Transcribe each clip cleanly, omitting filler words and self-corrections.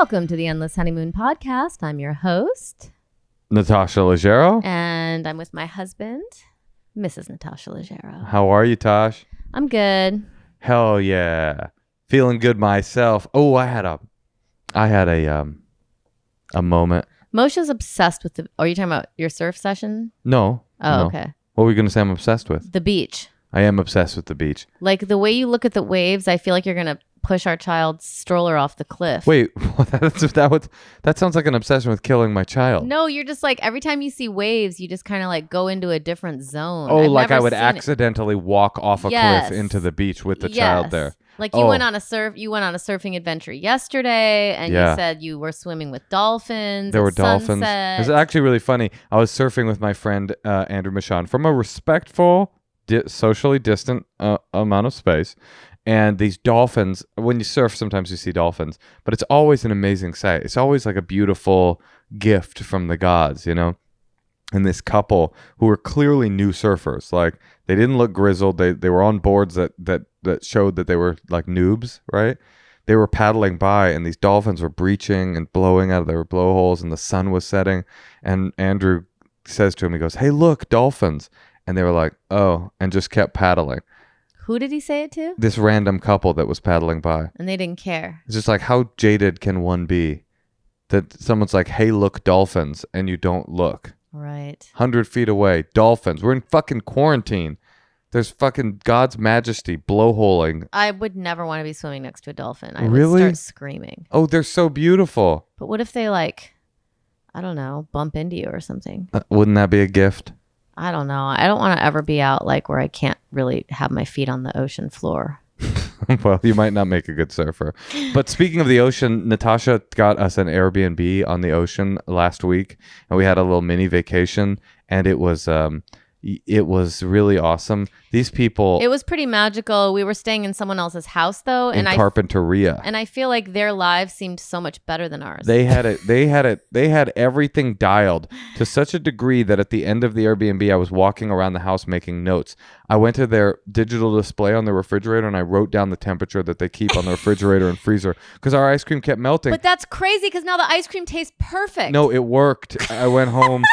Welcome to the Endless Honeymoon Podcast. I'm your host, Natasha Leggero. And I'm with my husband, Mrs. Natasha Leggero. How are you, Tosh? I'm good. Hell yeah. Feeling good myself. Oh, I had a moment. Moshe's obsessed with are you talking about your surf session? No. Oh, no. okay. What were you going to say I'm obsessed with? The beach. I am obsessed with the beach. Like the way you look at the waves, I feel like you're going to push our child's stroller off the cliff. Wait, that sounds like an obsession with killing my child. No, you're just like, every time you see waves, you just kind of like go into a different zone. Oh, like I would accidentally walk off a cliff into the beach with the child there. Like you went on a surfing adventure yesterday, and you said you were swimming with dolphins. There were dolphins. It was actually really funny. I was surfing with my friend Andrew Michon from a respectful, socially distant amount of space. And these dolphins, when you surf, sometimes you see dolphins, but it's always an amazing sight. It's always like a beautiful gift from the gods, you know? And this couple who were clearly new surfers, like they didn't look grizzled. They were on boards that showed that they were like noobs, right? They were paddling by and these dolphins were breaching and blowing out of their blowholes and the sun was setting. And Andrew says to him, he goes, "Hey, look, dolphins." And they were like, "Oh," and just kept paddling. Who did he say it to? This random couple that was paddling by. And they didn't care. It's just like, how jaded can one be? That someone's like, "Hey, look, dolphins," and you don't look. Right. 100 feet away, dolphins. We're in fucking quarantine. There's fucking God's majesty blowholing. I would never want to be swimming next to a dolphin. I Really? would start screaming. Oh, they're so beautiful. But what if they like, I don't know, bump into you or something? Wouldn't that be a gift? I don't know. I don't want to ever be out like where I can't really have my feet on the ocean floor. Well, you might not make a good surfer. But speaking of the ocean, Natasha got us an Airbnb on the ocean last week, and we had a little mini vacation, and it was really awesome. These people... It was pretty magical. We were staying in someone else's house, though. In Carpinteria. And I feel like their lives seemed so much better than ours. They had everything dialed to such a degree that at the end of the Airbnb, I was walking around the house making notes. I went to their digital display on the refrigerator, and I wrote down the temperature that they keep on the refrigerator and freezer, because our ice cream kept melting. But that's crazy, because now the ice cream tastes perfect. No, it worked. I went home...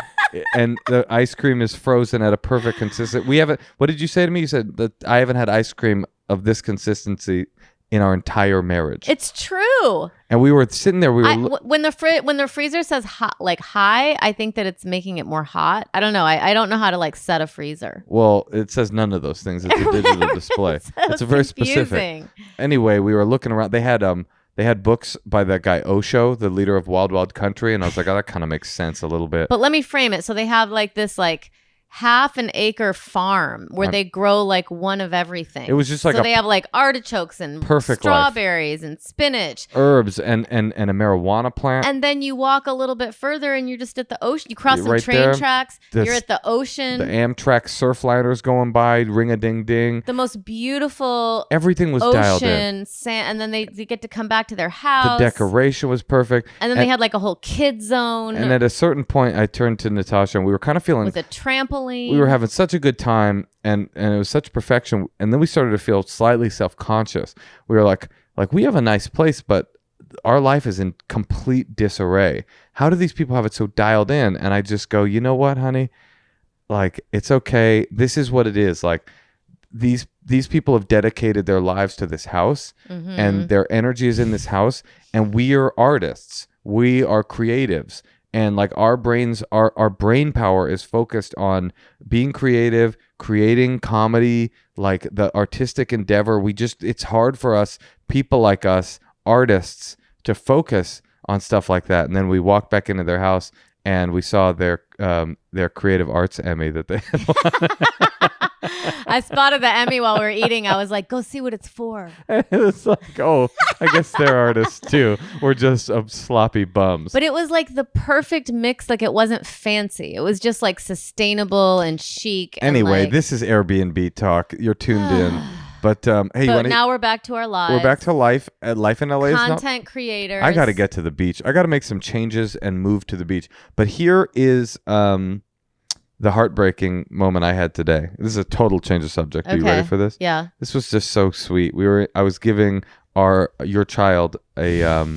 and the ice cream is frozen at a perfect consistency. What did you say to me? You said that I haven't had ice cream of this consistency in our entire marriage. It's true. And we were sitting there. When the freezer says hot, like high, I think that it's making it more hot. I don't know. I don't know how to like set a freezer. Well, it says none of those things. It's a digital display. It's a very specific. Anyway, we were looking around. They had books by that guy Osho, the leader of Wild Wild Country, and I was like, "Oh, that kind of makes sense a little bit." But let me frame it. So they have like this like half an acre farm where they grow like one of everything. It was just like they have like artichokes and strawberries and spinach, herbs and a marijuana plant. And then you walk a little bit further and you're just at the ocean. You cross some train tracks. You're at the ocean. The Amtrak surfliners going by, ring a ding ding. The most beautiful. Everything was dialed in. And then they get to come back to their house. The decoration was perfect. And then they had like a whole kid zone. And at a certain point, I turned to Natasha and we were kind of feeling with a trampoline. We were having such a good time and it was such perfection. And then we started to feel slightly self-conscious. We were like we have a nice place, but our life is in complete disarray. How do these people have it so dialed in? And I just go, you know what, honey? Like, it's okay. This is what it is. Like, these people have dedicated their lives to this house, and their energy is in this house, and we are artists. We are creatives. And like our brain power is focused on being creative, creating comedy, like the artistic endeavor. It's hard for us, people like us, artists, to focus on stuff like that. And then we walked back into their house and we saw their creative arts Emmy that they had. I spotted the Emmy while we were eating. I was like, go see what it's for. And it was like, oh, I guess they're artists too. We're just sloppy bums. But it was like the perfect mix. Like, it wasn't fancy. It was just like sustainable and chic. Anyway, and this is Airbnb talk. You're tuned in. But hey, now we're back to our lives. We're back to life. Life in LA. Content creators. I got to get to the beach. I got to make some changes and move to the beach. But here is the heartbreaking moment I had today. This is a total change of subject. Okay. Are you ready for this? Yeah. This was just so sweet. I was giving your child a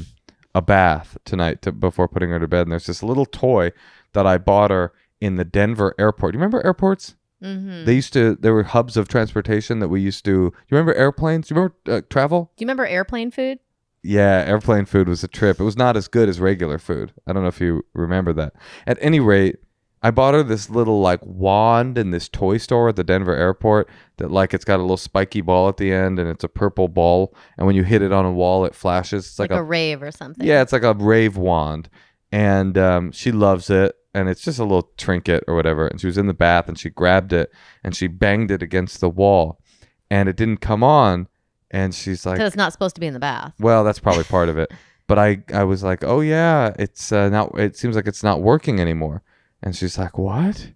a bath tonight before putting her to bed. And there's this little toy that I bought her in the Denver airport. Do you remember airports? Mm-hmm. There were hubs of transportation that we used to. You remember airplanes? Do you remember travel? Do you remember airplane food? Yeah, airplane food was a trip. It was not as good as regular food. I don't know if you remember that. At any rate, I bought her this little like wand in this toy store at the Denver airport that like it's got a little spiky ball at the end and it's a purple ball. And when you hit it on a wall, it flashes. It's like a rave or something. Yeah, it's like a rave wand. And she loves it. And it's just a little trinket or whatever. And she was in the bath and she grabbed it and she banged it against the wall. And it didn't come on. And she's like... Because it's not supposed to be in the bath. Well, that's probably part of it. But I was like, oh yeah, it's not... It seems like it's not working anymore. And she's like, what?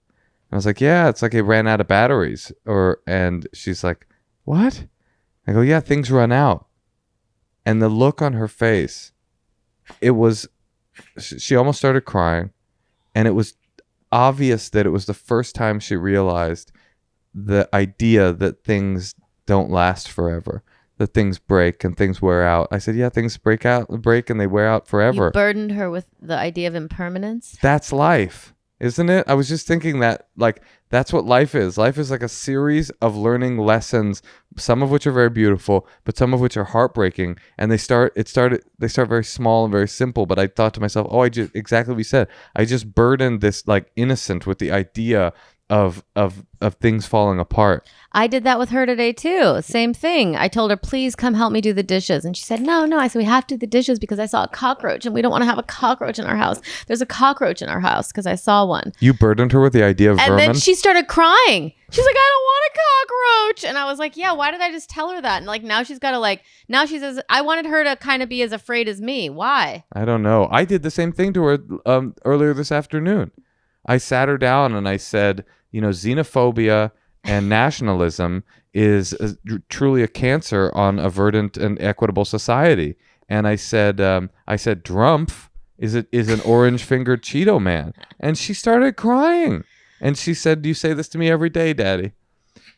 I was like, yeah, it's like it ran out of batteries. And she's like, what? I go, yeah, things run out. And the look on her face, it was... She almost started crying. And it was obvious that it was the first time she realized the idea that things don't last forever, that things break and things wear out. I said, yeah, things break and they wear out forever. You burdened her with the idea of impermanence. That's life, isn't it? I was just thinking that, like, that's what life is. Life is like a series of learning lessons, some of which are very beautiful, but some of which are heartbreaking. And they start very small and very simple. But I thought to myself, oh, exactly what you said. I just burdened this like innocent with the idea of things falling apart. I did that with her today too. Same thing. I told her, please come help me do the dishes. And she said, no. I said, we have to do the dishes because I saw a cockroach and we don't want to have a cockroach in our house. There's a cockroach in our house because I saw one. You burdened her with the idea of vermin? And then she started crying. She's like, I don't want a cockroach. And I was like, yeah, why did I just tell her that? And like, now she's got to now she says, I wanted her to kind of be as afraid as me. Why? I don't know. I did the same thing to her earlier this afternoon. I sat her down and I said, xenophobia and nationalism is truly a cancer on a verdant and equitable society. And I said, Drumpf is an orange-fingered Cheeto man. And she started crying. And she said, do you say this to me every day, Daddy?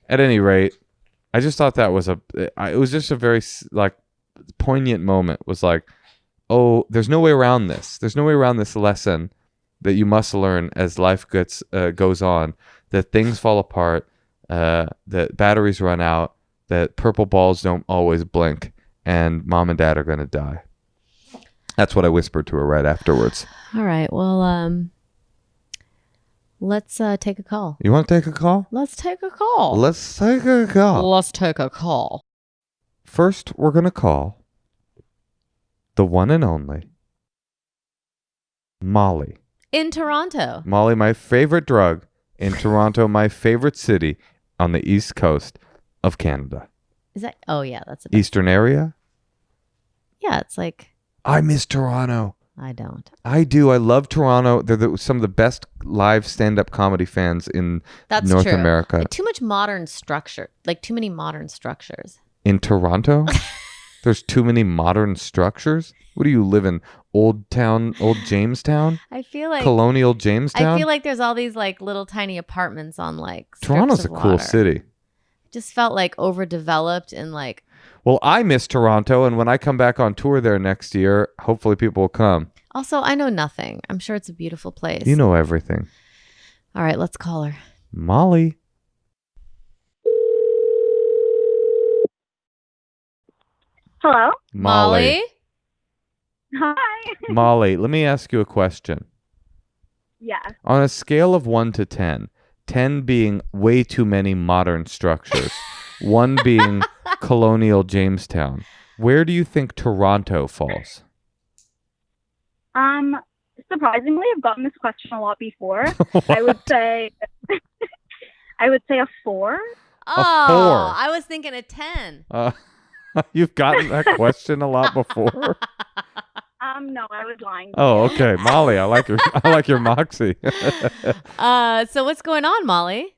At any rate, I just thought that was it was just a very like poignant moment. Was like, oh, there's no way around this. There's no way around this lesson that you must learn as life goes on, that things fall apart, that batteries run out, that purple balls don't always blink, and mom and dad are going to die. That's what I whispered to her right afterwards. All right. Well, let's take a call. You want to take a call? Let's take a call. Let's take a call. Let's take a call. First, we're going to call the one and only Molly. In Toronto. Molly, my favorite drug in Toronto, my favorite city on the east coast of Canada. Is that? Oh, yeah. That's a Eastern area? Yeah, it's like... I miss Toronto. I don't. I do. I love Toronto. They're some of the best live stand-up comedy fans in North America. Like too much modern structure. Like too many modern structures. In Toronto? There's too many modern structures? What do you live in? Old Jamestown? I feel like colonial Jamestown? I feel like there's all these like little tiny apartments on like Toronto's a cool city. Just felt like overdeveloped and like. Well, I miss Toronto, and when I come back on tour there next year, hopefully people will come. Also, I know nothing. I'm sure it's a beautiful place. You know everything. All right, let's call her. Molly. Hello? Molly? Hi. Molly, let me ask you a question. Yeah. On a scale of 1 to 10, 10 being way too many modern structures, 1 being colonial Jamestown, where do you think Toronto falls? Surprisingly, I've gotten this question a lot before. I would say a 4. Oh, A 4. I was thinking a 10. You've gotten that question a lot before? No, I was lying. Oh, okay. Molly, I like your moxie. So what's going on, Molly?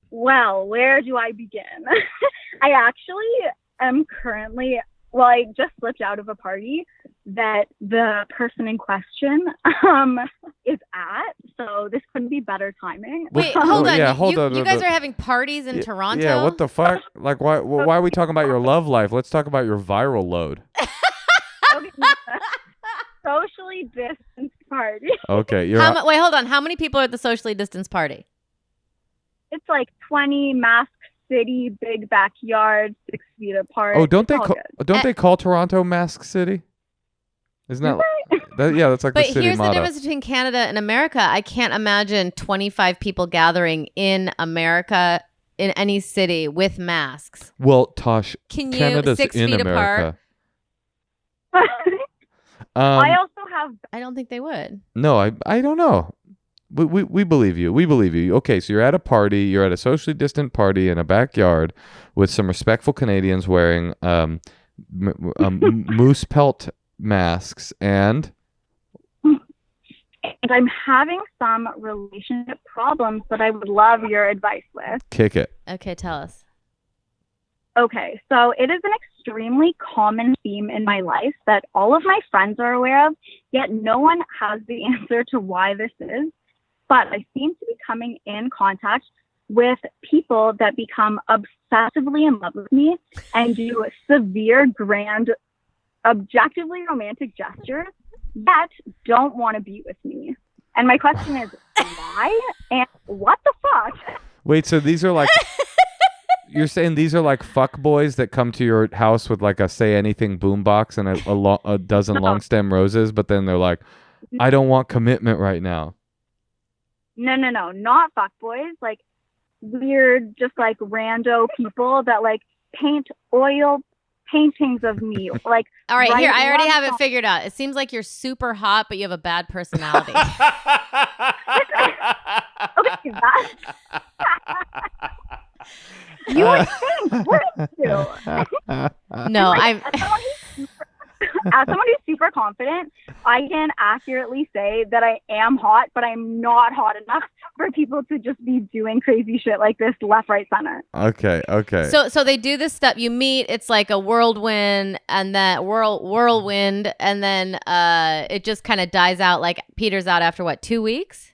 Well, where do I begin? I actually am currently, well, I just slipped out of a party that the person in question is at, so this couldn't be better timing. Wait, hold on. Yeah, You guys are having parties in Toronto? Yeah, what the fuck? Like, why are we talking about your love life? Let's talk about your viral load. Okay, socially distanced party. Okay, Wait, hold on. How many people are at the socially distanced party? It's like 20, mask city, big backyard, 6 feet apart. Oh, don't It's they call Toronto Mask City? Isn't that yeah, that's like But the city here's motto. the difference between Canada and America. I can't imagine 25 people gathering in America in any city with masks. Well, Tosh, Can you Canada's 6 in feet America. apart? I also have. I don't think they would. No, I don't know. We believe you. We believe you. Okay, so you're at a party. You're at a socially distant party in a backyard with some respectful Canadians wearing moose pelt masks and I'm having some relationship problems that I would love your advice with. kick it. Okay, tell us. Okay, so it is an extremely common theme in my life that all of my friends are aware of, yet no one has the answer to why this is. But I seem to be coming in contact with people that become obsessively in love with me and do severe, grand, objectively romantic gestures that don't want to be with me. And my question is, why? And what the fuck? Wait, so these are like you're saying these are like fuck boys that come to your house with like a say anything boombox and a dozen long stem roses, but then they're like, I don't want commitment right now. No, not fuckboys. Like weird, just like rando people that like paint oil paintings of me. Like, all right, here, I already have it songs. figured out. It seems like you're super hot, but you have a bad personality. Okay, that. You would think, wouldn't you? No, Like, as someone who's super confident, I can accurately say that I am hot, but I'm not hot enough for people to just be doing crazy shit like this left, right, center. Okay. So they do this stuff. You meet, it's like a whirlwind, and then whirlwind, and then it just kind of dies out, like peters out after what, 2 weeks?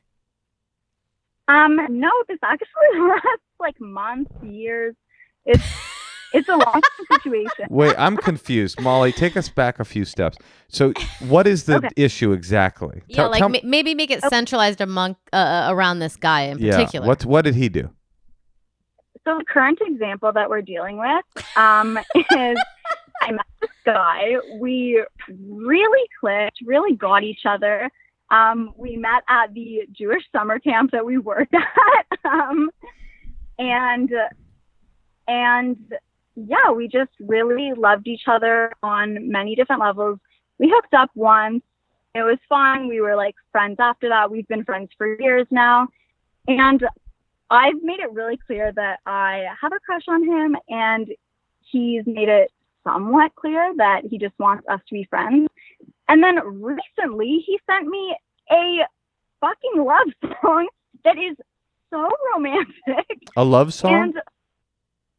No, this actually lasts like months, years. It's a long situation. Wait, I'm confused. Molly, take us back a few steps. So what is the issue exactly? Yeah, maybe make it centralized among around this guy in particular. What did he do? So the current example that we're dealing with is I met this guy. We really clicked, really got each other. We met at the Jewish summer camp that we worked at. And yeah, we just really loved each other on many different levels. We hooked up once. It was fun. We were like friends after that. We've been friends for years now. And I've made it really clear that I have a crush on him, and he's made it somewhat clear that he just wants us to be friends. And then recently he sent me a fucking love song that is so romantic. A love song? And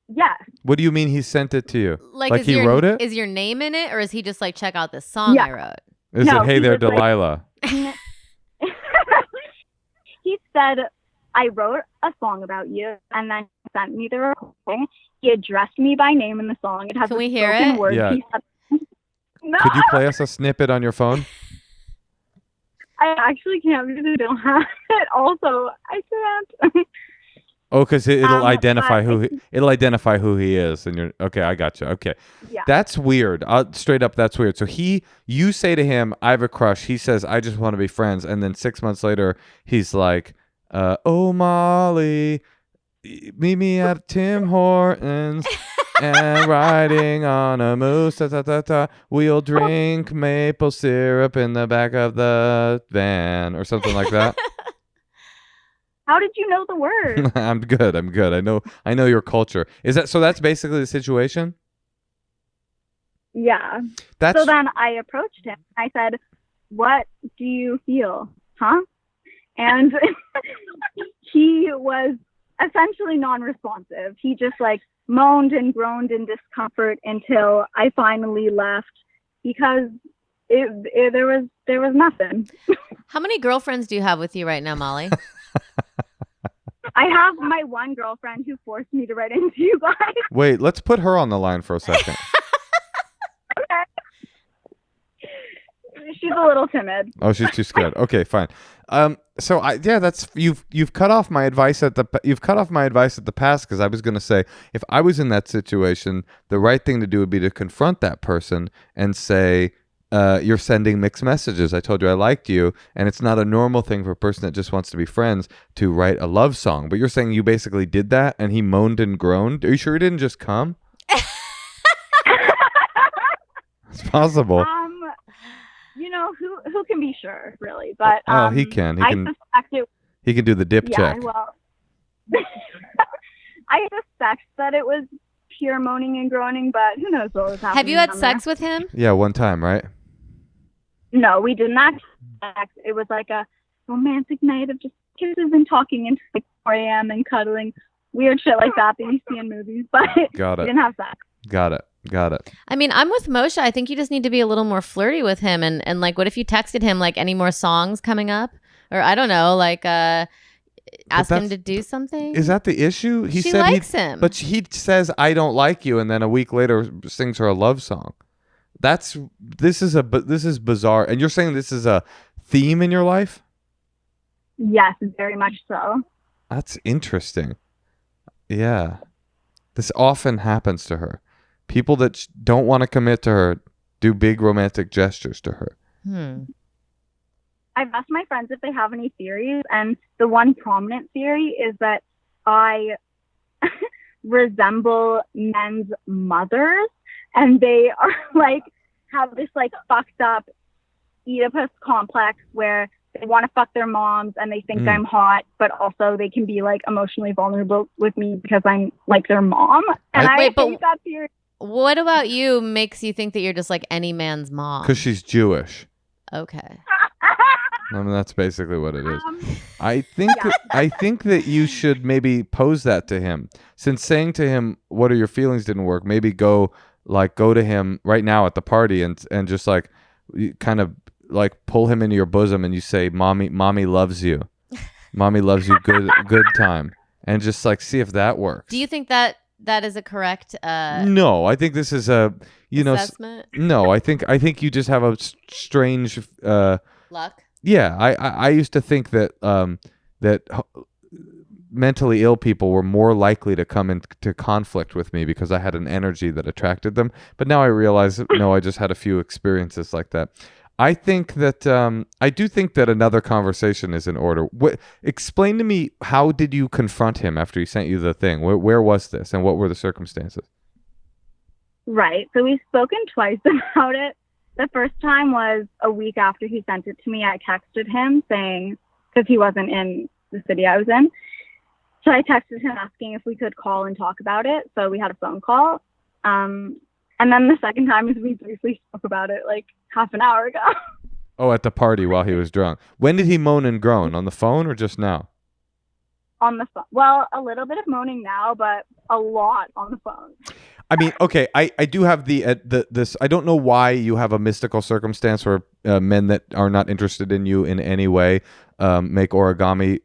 yes. What do you mean he sent it to you? Like he wrote it? Is your name in it, or is he just like, check out this song I wrote? Is it, hey there, Delilah? He said, I wrote a song about you, and then sent me the recording. He addressed me by name in the song. It has Can we hear it? word. Yeah. No, Could you play us a snippet on your phone? I actually can't because I don't have it. Also, I can't. Oh, because it'll identify but who he is, and you're okay. I got you. Okay, Yeah. that's weird. Straight up, that's weird. So you say to him, "I have a crush." He says, "I just want to be friends," and then 6 months later, he's like, "Oh, Molly, meet me at Tim Hortons." And riding on a moose, we'll drink maple syrup in the back of the van, or something like that. How did you know the word? I'm good. I know your culture. Is that so? That's basically the situation. Yeah. So then I approached him. I said, "What do you feel, huh?" And he was essentially non-responsive. He just like moaned and groaned in discomfort until I finally left because there was nothing. How many girlfriends do you have with you right now, Molly? I have my one girlfriend who forced me to write into you guys. Wait, let's put her on the line for a second. Okay. She's a little timid. Oh, she's too scared. Okay, fine. So that's you've cut off my advice at the past, because I was going to say, if I was in that situation, the right thing to do would be to confront that person and say, you're sending mixed messages. I told you I liked you, and it's not a normal thing for a person that just wants to be friends to write a love song. But you're saying you basically did that, and he moaned and groaned. Are you sure he didn't just come? It's possible. Who can be sure, really? But he can. I suspect it. He can do the dip check. Yeah, well, I suspect that it was pure moaning and groaning, but who knows what was happening. Have you had sex with him? Yeah, one time, right? No, we did not have sex. It was like a romantic night of just kisses and talking until like 4 a.m. and cuddling, weird shit like that you see in movies. But Got it. We didn't have sex. Got it. I mean, I'm with Moshe. I think you just need to be a little more flirty with him. And like, what if you texted him like any more songs coming up? Or I don't know, like ask him to do something? Is that the issue? She likes him. But he says, I don't like you, and then a week later sings her a love song. This is bizarre. And you're saying this is a theme in your life? Yes, very much so. That's interesting. Yeah. This often happens to her. People that don't want to commit to her do big romantic gestures to her. I've asked my friends if they have any theories, and the one prominent theory is that I resemble men's mothers, and they are like have this like fucked up Oedipus complex where they want to fuck their moms and they think I'm hot, but also they can be like emotionally vulnerable with me because I'm like their mom. And I think that theory. What about you makes you think that you're just like any man's mom? Because she's Jewish. Okay. I mean, that's basically what it is. I think that you should maybe pose that to him. Since saying to him, "What are your feelings?" didn't work. Maybe go to him right now at the party and just like kind of like pull him into your bosom and you say, "Mommy loves you. Mommy loves you. Good time." And just like see if that works. Do you think that is a correct No, I think this is a assessment? No, I think you just have a strange luck. Yeah, I used to think that that mentally ill people were more likely to come into conflict with me because I had an energy that attracted them. But now I realize, no, I just had a few experiences like that. I think that I do think that another conversation is in order. Explain to me, how did you confront him after he sent you the thing? Where was this, and what were the circumstances? Right. So we've spoken twice about it. The first time was a week after he sent it to me. I texted him saying, because he wasn't in the city I was in. So I texted him asking if we could call and talk about it. So we had a phone call. And then the second time is we briefly spoke about it like half an hour ago. Oh, at the party while he was drunk. When did he moan and groan? On the phone or just now? On the phone. Well, a little bit of moaning now, but a lot on the phone. I mean, okay, I do have this. I don't know why you have a mystical circumstance where men that are not interested in you in any way make origami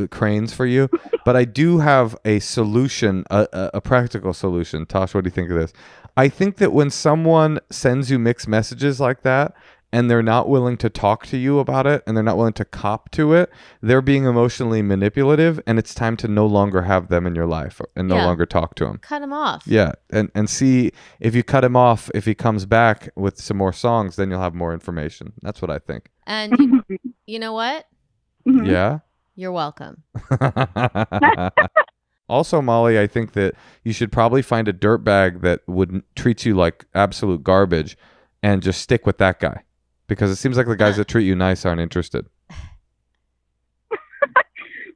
cranes for you. But I do have a solution, a practical solution. Tosh, what do you think of this? I think that when someone sends you mixed messages like that, and they're not willing to talk to you about it, and they're not willing to cop to it, they're being emotionally manipulative, and it's time to no longer have them in your life and no longer talk to them. Cut him off. Yeah, and see if you cut him off, if he comes back with some more songs, then you'll have more information. That's what I think. And you know what? Yeah? You're welcome. Also, Molly, I think that you should probably find a dirtbag that would treat you like absolute garbage and just stick with that guy. Because it seems like the guys that treat you nice aren't interested.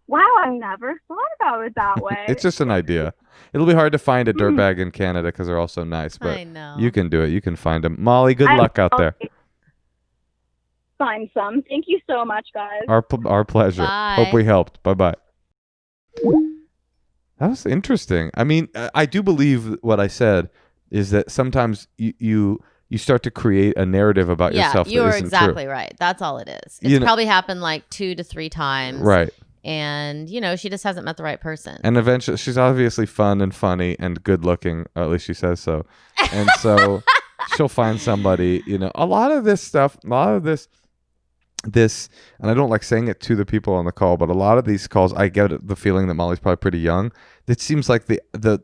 Wow, I never thought about it that way. It's just an idea. It'll be hard to find a dirtbag in Canada because they're all so nice. But I know. You can do it. You can find them. Molly, good luck out there. Find some. Thank you so much, guys. Our pleasure. Bye. Hope we helped. Bye-bye. That was interesting. I mean, I do believe what I said is that sometimes you start to create a narrative about yourself that you are isn't exactly true. right. That's all it is. It's probably happened like 2 to 3 times. Right. And, she just hasn't met the right person. And eventually, she's obviously fun and funny and good looking, or at least she says so. And so she'll find somebody, a lot of this stuff, and I don't like saying it to the people on the call, but a lot of these calls, I get the feeling that Molly's probably pretty young. It seems like the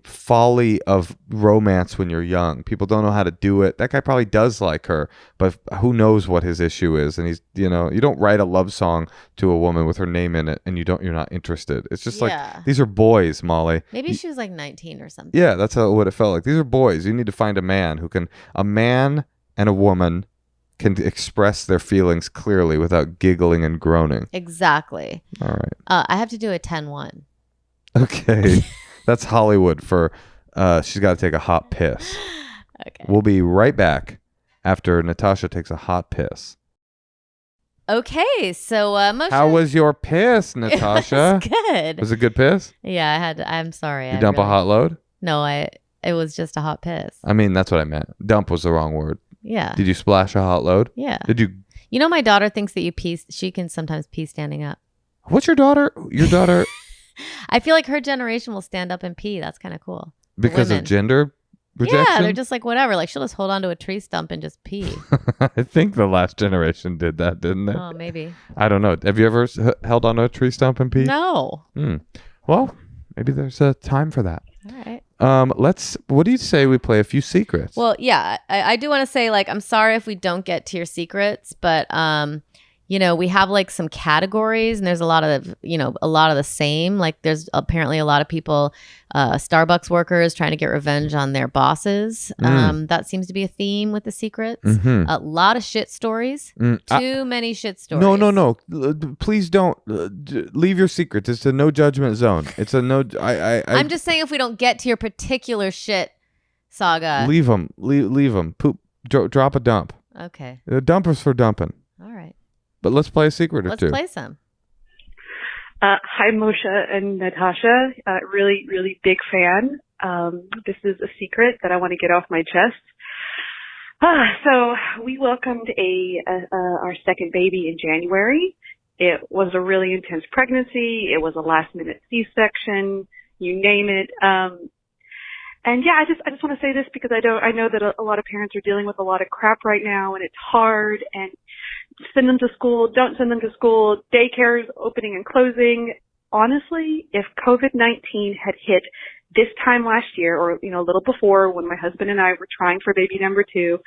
folly of romance when you're young. People don't know how to do it. That guy probably does like her, but who knows what his issue is? And he's, you don't write a love song to a woman with her name in it, and you're not interested. It's just like, these are boys, Molly. Maybe she was like 19 or something. Yeah, that's what it felt like. These are boys. You need to find a man a man and a woman can express their feelings clearly without giggling and groaning. Exactly. All right. I have to do a 10-1. Okay. That's Hollywood for she's got to take a hot piss. Okay. We'll be right back after Natasha takes a hot piss. Okay, so Moshe. How was your piss, Natasha? It was good. Was it a good piss? Yeah, I'm sorry. You dump a hot load? No, it was just a hot piss. I mean, that's what I meant. Dump was the wrong word. Yeah. Did you splash a hot load? Yeah. Did you? My daughter thinks that you pee. She can sometimes pee standing up. What's your daughter? Your daughter? I feel like her generation will stand up and pee. That's kind of cool. Because of gender rejection? Yeah, they're just like, whatever. Like, she'll just hold onto a tree stump and just pee. I think the last generation did that, didn't they? Oh, maybe. I don't know. Have you ever held onto a tree stump and pee? No. Well, maybe there's a time for that. All right. What do you say we play a few secrets? Well, yeah, I do want to say, like, I'm sorry if we don't get to your secrets, but we have like some categories, and there's a lot of the same. Like, there's apparently a lot of people, Starbucks workers trying to get revenge on their bosses. That seems to be a theme with the secrets. Mm-hmm. A lot of shit stories. Too many shit stories. No. Please don't leave your secrets. It's a no judgment zone. It's a no. I'm just saying, if we don't get to your particular shit saga, leave them. Leave them. Poop. Drop a dump. Okay. Dumpers for dumping. All right. But let's play a secret or Let's two. play some. Hi, Moshe and Natasha. Really, really big fan. This is a secret that I want to get off my chest. So we welcomed our second baby in January. It was a really intense pregnancy. It was a last-minute C-section. You name it. And yeah, I just want to say this because I know that a lot of parents are dealing with a lot of crap right now, and it's hard. And send them to school, don't send them to school, daycares opening and closing. Honestly, if COVID-19 had hit this time last year, or, a little before, when my husband and I were trying for baby number 2,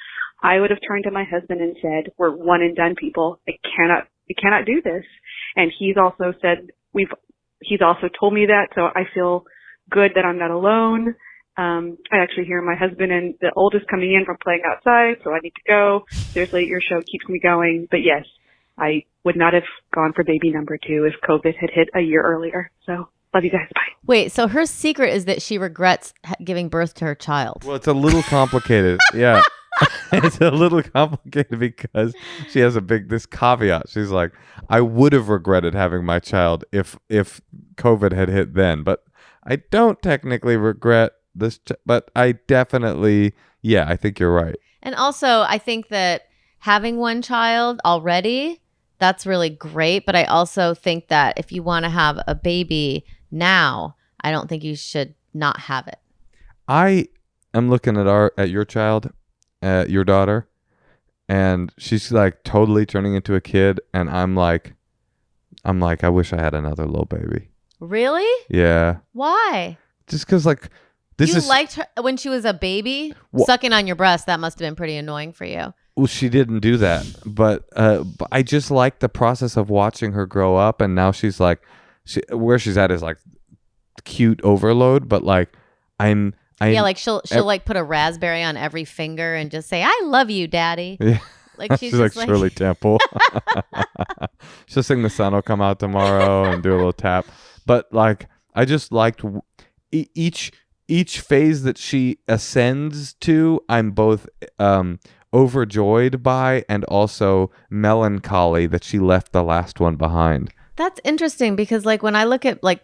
I would have turned to my husband and said, we're one and done, people. We cannot do this. And he's also told me that, so I feel good that I'm not alone. I actually hear my husband and the oldest coming in from playing outside, so I need to go. Seriously, your show keeps me going. But yes, I would not have gone for baby number 2 if COVID had hit a year earlier. So love you guys. Bye. Wait, so her secret is that she regrets giving birth to her child. Well, it's a little complicated. Yeah. It's a little complicated because she has this caveat. She's like, I would have regretted having my child if COVID had hit then, but I don't technically regret this, but I definitely, I think you're right. And also, I think that having one child already, that's really great. But I also think that if you want to have a baby now, I don't think you should not have it. I am looking at your child, your daughter, and she's like totally turning into a kid, and I'm like, I wish I had another little baby. Really? Yeah. Why? Just because, like, liked her when she was a baby? Sucking on your breast, that must have been pretty annoying for you. Well, she didn't do that, but I just like the process of watching her grow up, and now she's like, where she's at is like cute overload, but like like she'll like put a raspberry on every finger and just say, "I love you, Daddy." Yeah. Like she's like Shirley Temple. She'll sing "The Sun Will Come Out Tomorrow" and do a little tap. But like, I just liked each phase that she ascends to. I'm both overjoyed by and also melancholy that she left the last one behind. That's interesting because like when I look at like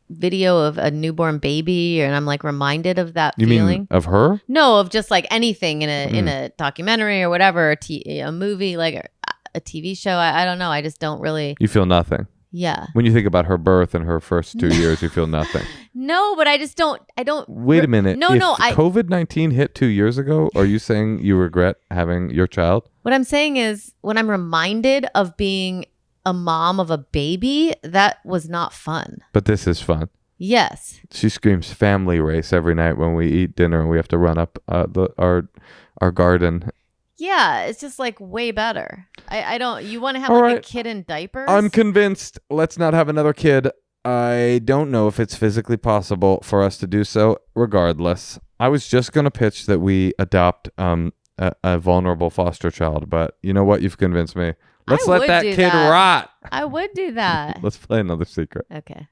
video of a newborn baby, and I'm like reminded of that feeling. You mean of her? No, of just like anything in a documentary or whatever, a movie, like a TV show. I don't know. I just don't really. You feel nothing. Yeah. When you think about her birth and her first 2 years, you feel nothing. No, but I just don't. I don't. Wait a minute. No, if no. COVID-19 hit 2 years ago, are you saying you regret having your child? What I'm saying is, when I'm reminded of being a mom of a baby, that was not fun. But this is fun. Yes. She screams family race every night when we eat dinner and we have to run up our garden. Yeah, it's just like way better. I don't. You want to have All like right. a kid in diapers? I'm convinced. Let's not have another kid. I don't know if it's physically possible for us to do so. Regardless, I was just going to pitch that we adopt a vulnerable foster child, but you know what? You've convinced me. Let's let that kid rot. I would do that. Let's play another secret. Okay.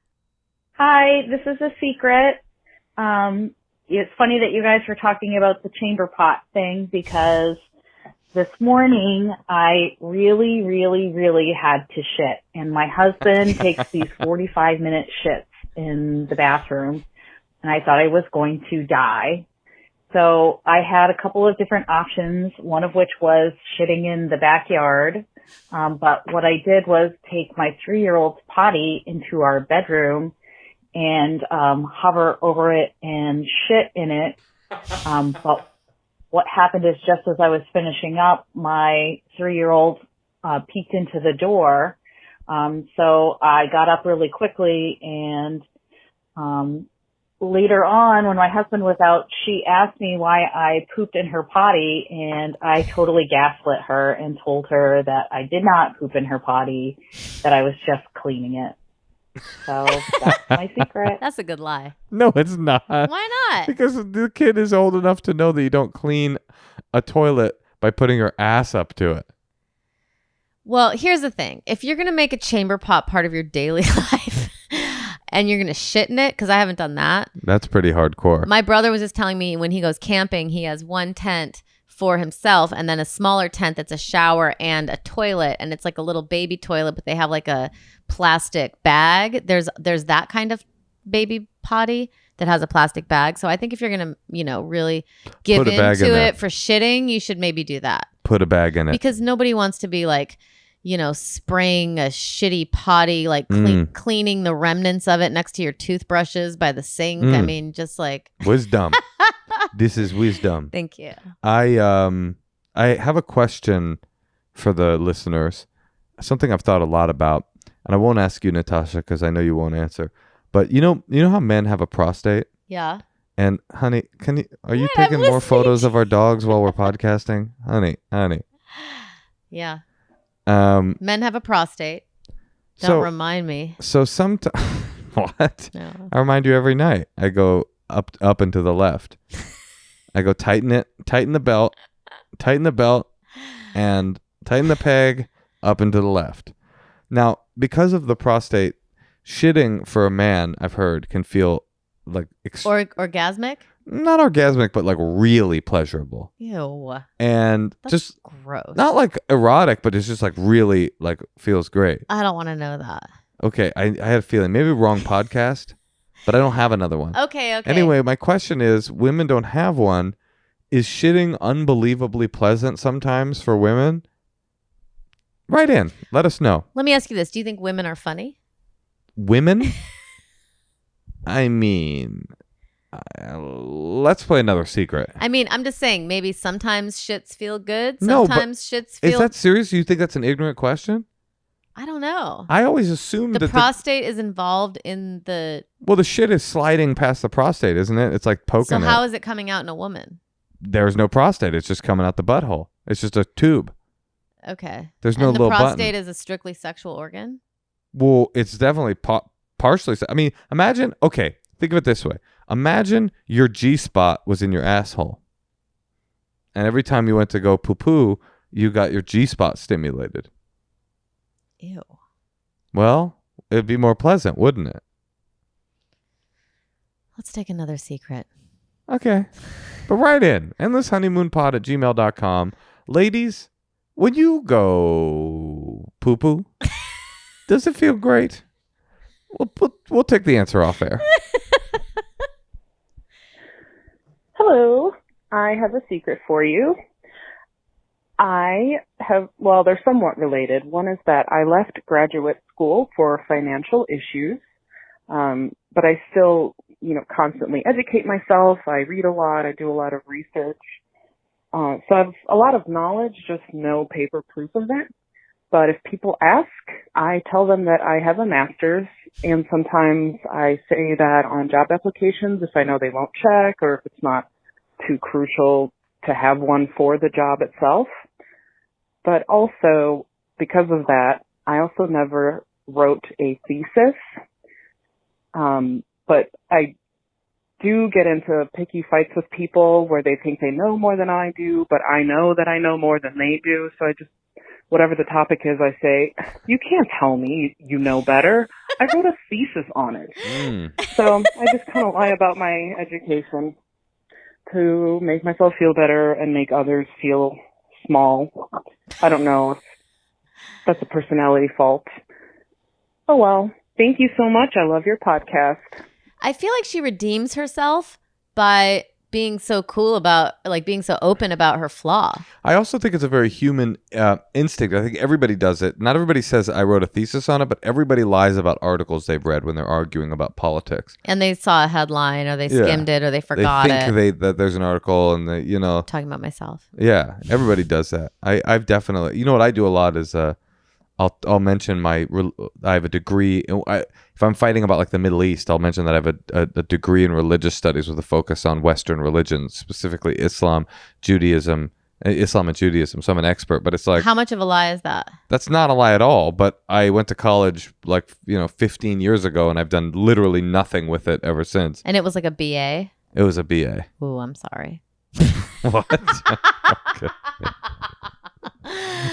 Hi, this is a secret. It's funny that you guys were talking about the chamber pot thing because this morning I really, really, really had to shit. And my husband takes these 45-minute shits in the bathroom. And I thought I was going to die. So I had a couple of different options, one of which was shitting in the backyard. But what I did was take my 3-year-old's potty into our bedroom and hover over it and shit in it. But what happened is just as I was finishing up, my 3-year-old peeked into the door. So I got up really quickly and later on when my husband was out, she asked me why I pooped in her potty and I totally gaslit her and told her that I did not poop in her potty, that I was just cleaning it. So that's my secret. That's a good lie. No, it's not. Why not? Because the kid is old enough to know that you don't clean a toilet by putting your ass up to it. Well, here's the thing. If you're going to make a chamber pot part of your daily life and you're going to shit in it, because I haven't done that. That's pretty hardcore. My brother was just telling me when he goes camping, he has one tent for himself and then a smaller tent that's a shower and a toilet. And it's like a little baby toilet, but they have like a plastic bag. There's that kind of baby potty that has a plastic bag. So I think if you're going to, really give into it for shitting, you should maybe do that. Put a bag in it. Because nobody wants to be like, spraying a shitty potty, like cleaning the remnants of it next to your toothbrushes by the sink. I mean, just like wisdom. This is wisdom. Thank you. I have a question for the listeners. Something I've thought a lot about, and I won't ask you, Natasha, because I know you won't answer. But you know how men have a prostate? Yeah. And honey, are you taking more photos of our dogs while we're podcasting? Honey. Yeah. Men have a prostate. Don't remind me. So sometimes, what? No. I remind you every night. I go up and to the left. I go tighten the belt, and tighten the peg up and to the left. Now, because of the prostate, shitting for a man, I've heard, can feel like orgasmic. Not orgasmic, but like really pleasurable. Ew. And that's just gross. Not like erotic, but it's just like really like feels great. I don't want to know that. Okay, I had a feeling. Maybe wrong podcast, but I don't have another one. Okay. Anyway, my question is, women don't have one. Is shitting unbelievably pleasant sometimes for women? Write in. Let us know. Let me ask you this. Do you think women are funny? Women? I mean... let's play another secret. I mean, I'm just saying, maybe sometimes shits feel good. Sometimes shits feel... Is that serious? You think that's an ignorant question? I don't know. I always assumed the prostate is involved in the... Well, the shit is sliding past the prostate, isn't it? It's like poking it. So how is it coming out in a woman? There's no prostate. It's just coming out the butthole. It's just a tube. Okay. There's no little button. The prostate is a strictly sexual organ? Well, it's definitely partially... I mean, imagine... Okay, think of it this way. Imagine your G-spot was in your asshole. And every time you went to go poo-poo, you got your G-spot stimulated. Ew. Well, it'd be more pleasant, wouldn't it? Let's take another secret. Okay. But write in. endlesshoneymoonpod@gmail.com. Ladies, when you go poo-poo, does it feel great? We'll take the answer off air. Hello, I have a secret for you. They're somewhat related. One is that I left graduate school for financial issues, but I still constantly educate myself. I read a lot. I do a lot of research. So I have a lot of knowledge, just no paper proof of it. But if people ask, I tell them that I have a master's, and sometimes I say that on job applications if I know they won't check or if it's not too crucial to have one for the job itself. But also, because of that, I also never wrote a thesis. But I do get into picky fights with people where they think they know more than I do, but I know that I know more than they do. So I just, whatever the topic is, I say, you can't tell me you know better. I wrote a thesis on it. So I just kind of lie about my education to make myself feel better and make others feel small. I don't know if that's a personality fault. Oh, well. Thank you so much. I love your podcast. I feel like she redeems herself by being so cool about, like, being so open about her flaw. I also think it's a very human instinct. I think everybody does it. Not everybody says I wrote a thesis on it, but everybody lies about articles they've read when they're arguing about politics. And they saw a headline, or they skimmed it, or they forgot they think that there's an article, and they, talking about myself. Yeah, everybody does that. I've definitely. What I do a lot is I'll mention I have a degree. If I'm fighting about like the Middle East, I'll mention that I have a degree in religious studies with a focus on Western religions, specifically Islam and Judaism. So I'm an expert. But it's like, how much of a lie is that? That's not a lie at all. But I went to college 15 years ago, and I've done literally nothing with it ever since. And it was like a BA? It was a BA. Ooh, I'm sorry. What? Okay.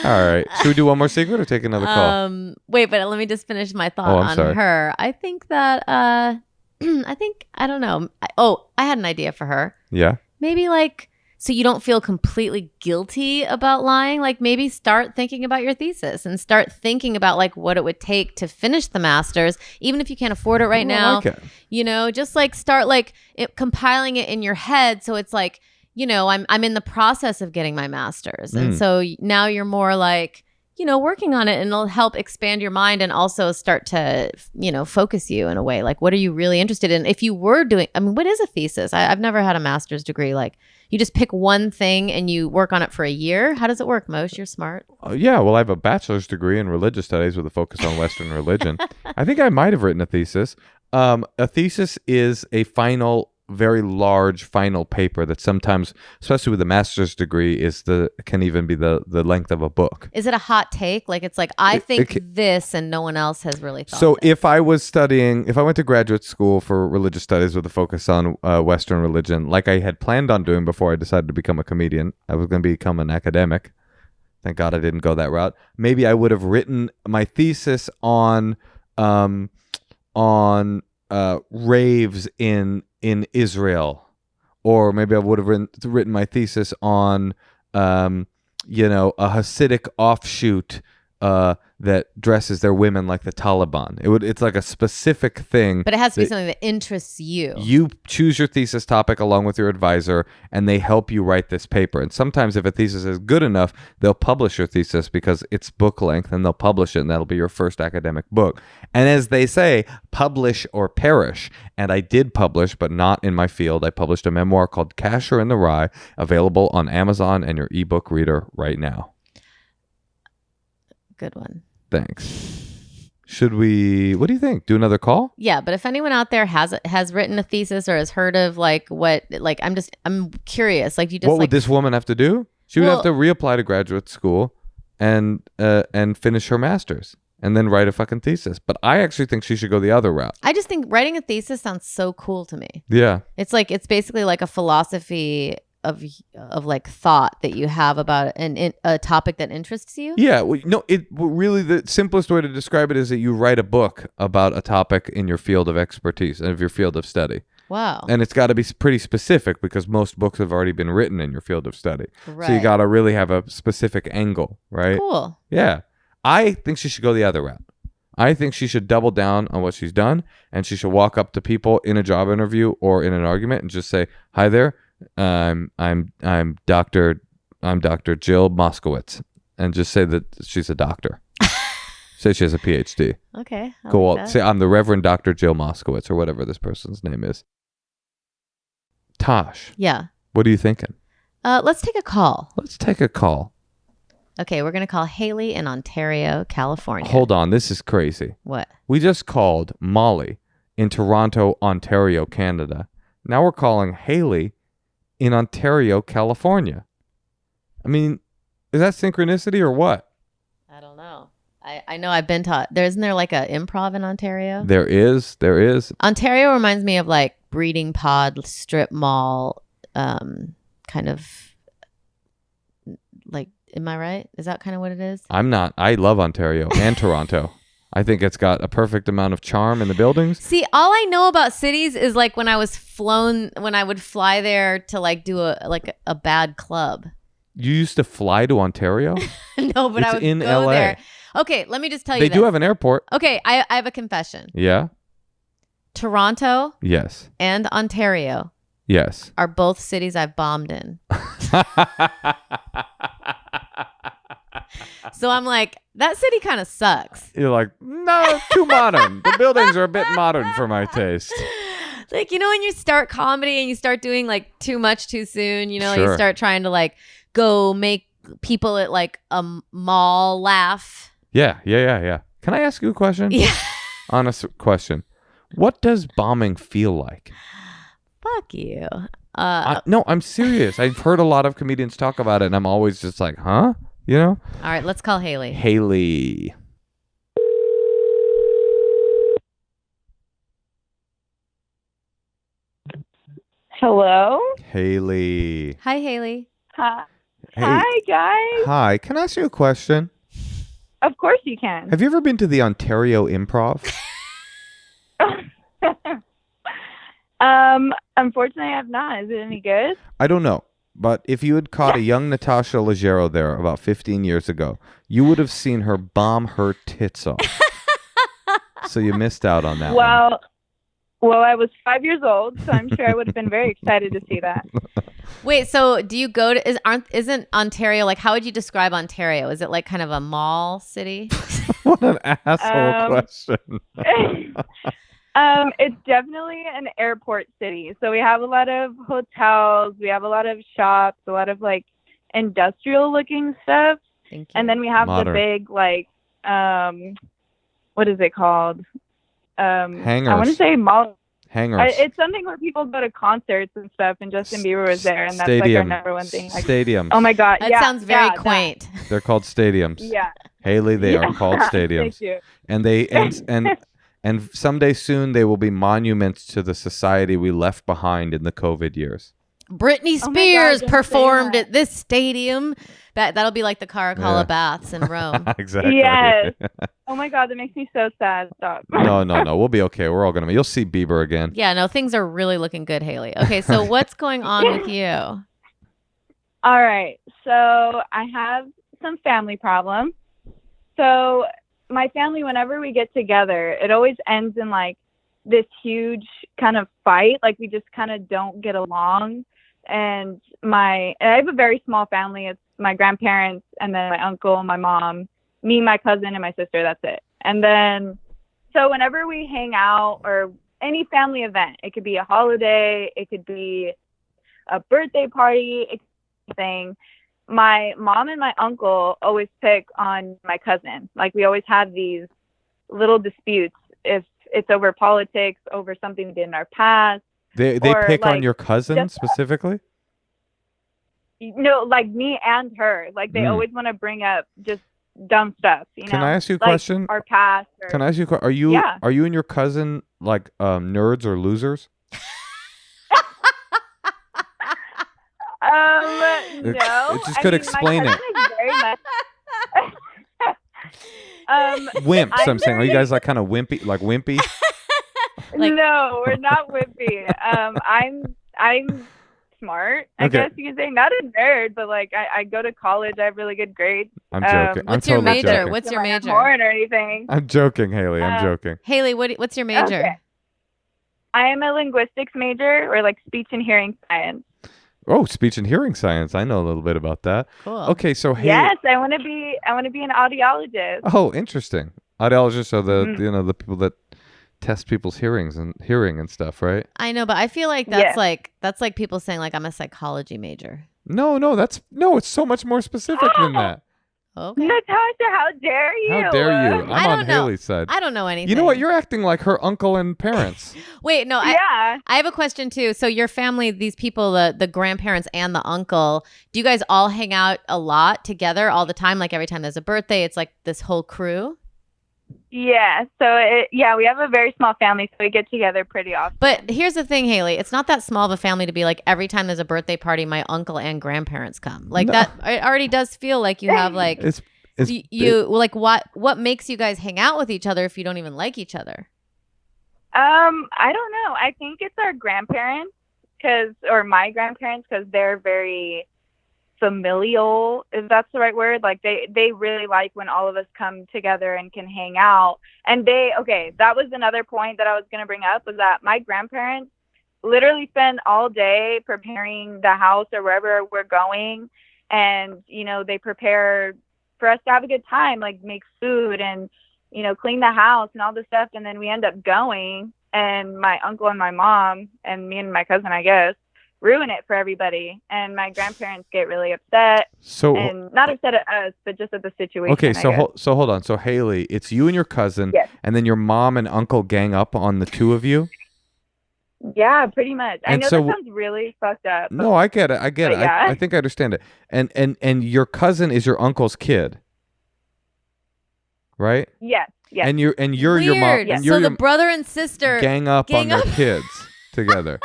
All right. Should we do one more secret or take another call? Wait, but let me just finish my thought on sorry. her. I think that I don't know. I had an idea for her. Yeah. Maybe so you don't feel completely guilty about lying. Like, maybe start thinking about your thesis and start thinking about what it would take to finish the master's, even if you can't afford it right now. I like it. Just start compiling it in your head. So it's I'm in the process of getting my master's. And so now you're more working on it, and it'll help expand your mind and also start to, focus you in a way. What are you really interested in? If you were doing, what is a thesis? I've never had a master's degree. You just pick one thing and you work on it for a year. How does it work, Moshe? You're smart. Yeah, well, I have a bachelor's degree in religious studies with a focus on Western religion. I think I might have written a thesis. A thesis is a very large final paper that sometimes, especially with a master's degree, can even be the length of a book. Is it a hot take? I think this, and no one else has really thought. So if I went to graduate school for religious studies with a focus on Western religion, like I had planned on doing before I decided to become a comedian, I was going to become an academic. Thank God I didn't go that route. Maybe I would have written my thesis on raves in Israel, or maybe I would have written my thesis on a Hasidic offshoot that dresses their women like the Taliban. It's like a specific thing, but it has to be something that interests you. You choose your thesis topic along with your advisor, and they help you write this paper. And sometimes if a thesis is good enough, they'll publish your thesis because it's book length, and they'll publish it, and that'll be your first academic book. And as they say, publish or perish. And I did publish, but not in my field. I published a memoir called Casher in the Rye, available on Amazon and your ebook reader right now. Good one. Thanks. Should we, what do you think? Do another call? Yeah, but if anyone out there has written a thesis or has heard of I'm curious. What would this woman have to do? She would have to reapply to graduate school and finish her master's and then write a fucking thesis. But I actually think she should go the other route. I just think writing a thesis sounds so cool to me. Yeah. It's basically like a philosophy of thought that you have about a topic that interests you. Yeah, really the simplest way to describe it is that you write a book about a topic in your field of expertise and of your field of study. Wow. And it's got to be pretty specific because most books have already been written in your field of study. Right. So you got to really have a specific angle, right? Cool. Yeah. I think she should go the other route. I think she should double down on what she's done, and she should walk up to people in a job interview or in an argument and just say, "Hi there. I'm Dr. Jill Moskowitz," and just say that she's a doctor. Say she has a PhD. Okay. Cool. Say I'm the Reverend Dr. Jill Moskowitz or whatever this person's name is. Tosh, Yeah. what are you thinking? Let's take a call. Let's take a call. Okay, we're going to call Haley in Ontario, California. Hold on. This is crazy. What? We just called Molly in Toronto, Ontario, Canada. Now we're calling Haley in Ontario, California. I mean, is that synchronicity or what? I don't know. I know I've been taught. Isn't there like a improv in Ontario? There is. Ontario reminds me of like breeding pod, strip mall, kind of like, am I right? Is that kind of what it is? I'm not. I love Ontario and Toronto. I think it's got a perfect amount of charm in the buildings. See, all I know about cities is like when I would fly there to like do a bad club. You used to fly to Ontario? No, but It's I would in go LA. there. Okay, let me just tell you They this. do have an airport. Okay, I have a confession. Yeah? Toronto Yes. and Ontario Yes. are both cities I've bombed in. So I'm like, that city kind of sucks. You're like, no, too modern. The buildings are a bit modern for my taste. Like, when you start comedy and you start doing like too much too soon, like Sure. you start trying to like go make people at like a mall laugh. Yeah. Can I ask you a question? Yeah. Honest question. What does bombing feel like? Fuck you. No, I'm serious. I've heard a lot of comedians talk about it, and I'm always just like, huh? All right, let's call Haley. Haley. Hello. Haley. Hi, Haley. Hi. Hey. Hi, guys. Hi. Can I ask you a question? Of course you can. Have you ever been to the Ontario Improv? Unfortunately, I have not. Is it any good? I don't know. But if you had caught a young Natasha Leggero there about 15 years ago, you would have seen her bomb her tits off. So you missed out on that one. Well, I was 5 years old, so I'm sure I would have been very excited to see that. Wait, so do you go to isn't Ontario like, how would you describe Ontario? Is it like kind of a mall city? What an asshole question. It's definitely an airport city. So we have a lot of hotels, we have a lot of shops, a lot of like industrial looking stuff. Thank you. And then we have Modern. the big like what is it called? Hangars. I want to say mall. Hangars. It's something where people go to concerts and stuff, and Justin Bieber was there, and that's like our Stadium. number one thing. Like, Stadiums. oh my god, That sounds very quaint. They're called stadiums. Yeah. Haley, they are called stadiums. Thank you. And they and someday soon they will be monuments to the society we left behind in the COVID years. Britney Oh my God, Spears don't say performed that. at this stadium. That'll be like the Caracalla Yeah. baths in Rome. Exactly. Yes. Oh my god, that makes me so sad. Stop. No. We'll be okay. We're all gonna be. You'll see Bieber again. Yeah, no, things are really looking good, Haley. Okay, so what's going on with you? All right. So I have some family problems. So my family, whenever we get together, it always ends in like this huge kind of fight. Like we just kind of don't get along. And I have a very small family. It's my grandparents and then my uncle, my mom, me, my cousin, and my sister. That's it. And then, so whenever we hang out or any family event, it could be a holiday, it could be a birthday party, anything. My mom and my uncle always pick on my cousin. Like we always have these little disputes if it's over politics, over something we did in our past. They Or, pick on like, your cousin just- specifically? No, like me and her. Like they always want to bring up just dumb stuff. You know? Can I ask you a Like, question? our past. Or, Can I ask you? Are you Yeah. are you and your cousin like nerds or losers? No. It just could explain my it. cousin is very much. Wimps. I'm saying. Are you very- guys like kind of wimpy? Like wimpy? Like- No, we're not wimpy. I'm smart. I Okay. guess you could say not a nerd, but like I go to college. I have really good grades. I'm joking. I'm What's your totally major? joking. What's your Am I major? horn or anything? I'm joking, Haley. I'm joking. Haley, what's your major? Okay. I am a linguistics major, or like speech and hearing science. Oh, speech and hearing science. I know a little bit about that. Cool. Okay, so Haley. Yes, I want to be an audiologist. Oh, interesting. Audiologists are the Mm. the people that test people's hearing and stuff, right? I know, but I feel like that's like people saying like I'm a psychology major. No, it's so much more specific than that. Okay. Natasha, how dare you? How dare you? I I'm don't on know. Haley's side. I don't know anything. You know what? You're acting like her uncle and parents. Wait, no. Yeah. I have a question too. So your family, these people, the grandparents and the uncle, do you guys all hang out a lot together all the time? Like every time there's a birthday, it's like this whole crew? Yeah. So we have a very small family, so we get together pretty often. But here's the thing, Haley. It's not that small of a family to be like every time there's a birthday party, my uncle and grandparents come. Like No. that, it already does feel like you have like what makes you guys hang out with each other if you don't even like each other? I don't know. I think it's our grandparents, or my grandparents, because they're very familial, if that's the right word. Like they really like when all of us come together and can hang out. And that was another point that I was going to bring up, was that my grandparents literally spend all day preparing the house or wherever we're going. And, they prepare for us to have a good time, like make food and, clean the house and all this stuff. And then we end up going, and my uncle and my mom and me and my cousin, I guess, ruin it for everybody. And my grandparents get really upset. So, and not upset at us, but just at the situation. okay, so hold on. So Haley, it's you and your cousin, yes. And then your mom and uncle gang up on the two of you? Yeah, pretty much. And I know so, that sounds really fucked up. No, I get it. Yeah. I think I understand it. And your cousin is your uncle's kid, right? Yes. And you're Weird. your mom. Yes. And you're So your the brother and sister gang up on their kids together.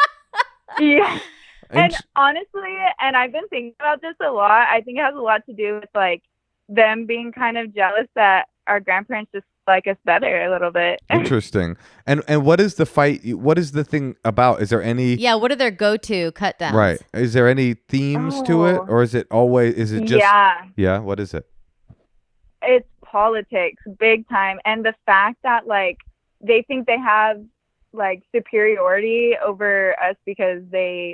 Yeah. And And honestly, and I've been thinking about this a lot, I think it has a lot to do with like them being kind of jealous that our grandparents just like us better a little bit. interesting. And what is the fight? What is the thing about? Is there any? Yeah, what are their go-to cut downs? Right. Is there any themes to it, or is it always? Is it just? Yeah. Yeah. What is it? It's politics, big time. And the fact that like they think they have like superiority over us because